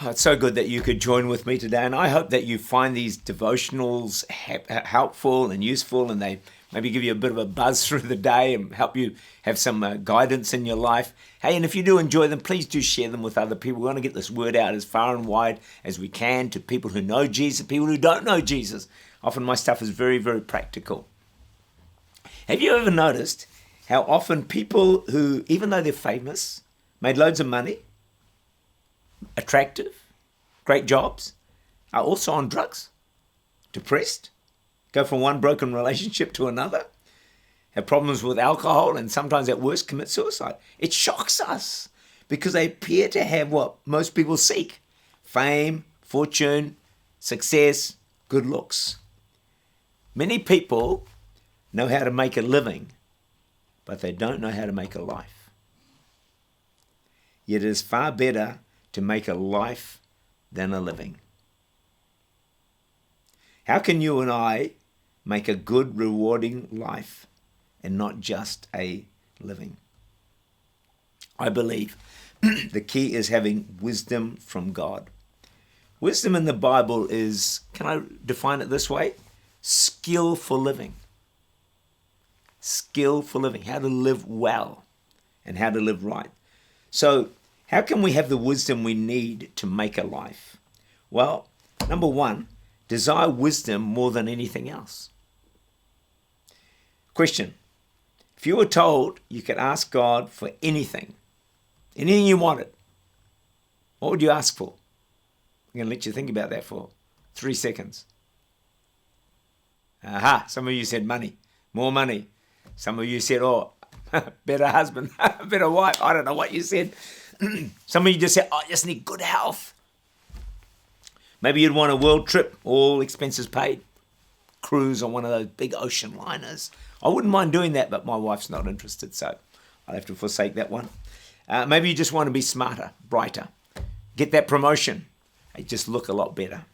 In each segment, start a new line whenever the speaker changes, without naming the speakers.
Oh, it's so good that you could join with me today, and I hope that you find these devotionals helpful and useful, and they maybe give you a bit of a buzz through the day and help you have some guidance in your life. Hey, and if you do enjoy them, please do share them with other people. We want to get this word out as far and wide as we can to people who know Jesus, people who don't know Jesus. Often my stuff is very, very practical. Have you ever noticed how often people who, even though they're famous, made loads of money, attractive, great jobs, are also on drugs, depressed, go from one broken relationship to another, have problems with alcohol, and sometimes at worst commit suicide? It shocks us because they appear to have what most people seek: fame, fortune, success, good looks. Many people know how to make a living, but they don't know how to make a life. Yet it is far better to make a life than a living. How can you and I make a good, rewarding life and not just a living? I believe the key is having wisdom from God. Wisdom in the Bible is, can I define it this way? Skill for living. Skill for living, how to live well and how to live right. So, how can we have the wisdom we need to make a life? Well, number one, desire wisdom more than anything else. Question: if you were told you could ask God for anything you wanted, what would you ask for? I'm going to let you think about that for 3 seconds. Aha, some of you said money, more money. Some of you said, better husband, better wife. I don't know what you said. Some of you just said, I just need good health. Maybe you'd want a world trip, all expenses paid. Cruise on one of those big ocean liners. I wouldn't mind doing that, but my wife's not interested, so I'll have to forsake that one. Maybe you just want to be smarter, brighter. Get that promotion. They just look a lot better.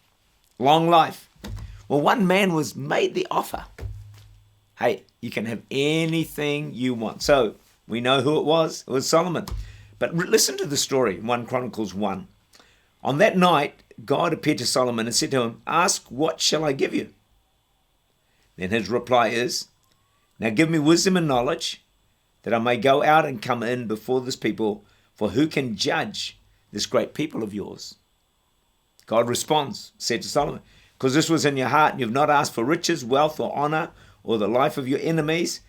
Long life. Well, one man was made the offer. Hey, you can have anything you want. So we know who it was. It was Solomon. But listen to the story, 1 Chronicles 1. On that night, God appeared to Solomon and said to him, "Ask, what shall I give you?" Then his reply is, "Now give me wisdom and knowledge, that I may go out and come in before this people, for who can judge this great people of yours?" God responds, said to Solomon, "Because this was in your heart, and you've not asked for riches, wealth, or honor, or the life of your enemies,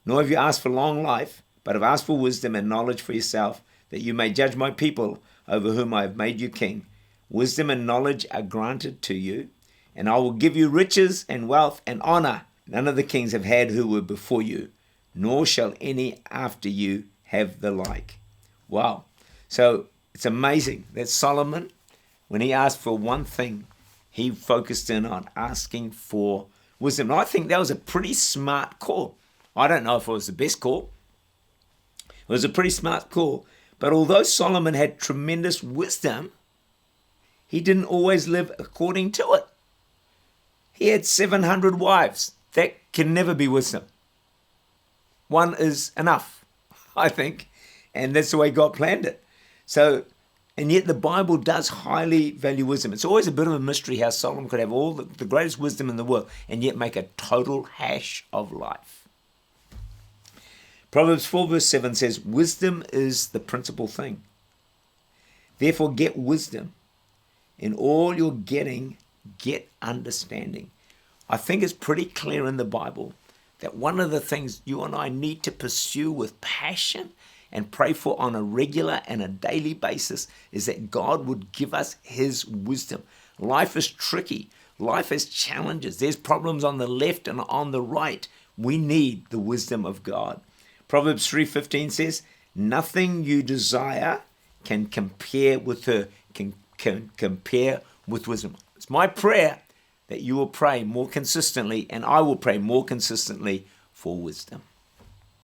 nor have you asked for long life, but have asked for wisdom and knowledge for yourself, that you may judge my people over whom I have made you king. Wisdom and knowledge are granted to you, and I will give you riches and wealth and honor. None of the kings have had who were before you, nor shall any after you have the like." Wow. So it's amazing that Solomon, when he asked for one thing, he focused in on asking for wisdom. And I think that was a pretty smart call. I don't know if it was the best call. It was a pretty smart call. But although Solomon had tremendous wisdom, he didn't always live according to it. He had 700 wives. That can never be wisdom. One is enough, I think. And that's the way God planned it. And yet the Bible does highly value wisdom. It's always a bit of a mystery how Solomon could have all the greatest wisdom in the world and yet make a total hash of life. Proverbs 4 verse 7 says, "Wisdom is the principal thing. Therefore get wisdom. In all you're getting, get understanding." I think it's pretty clear in the Bible that one of the things you and I need to pursue with passion and pray for on a regular and a daily basis is that God would give us his wisdom. Life is tricky. Life has challenges. There's problems on the left and on the right. We need the wisdom of God. Proverbs 3:15 says, "Nothing you desire can compare with her, can compare with wisdom." It's my prayer that you will pray more consistently, and I will pray more consistently for wisdom.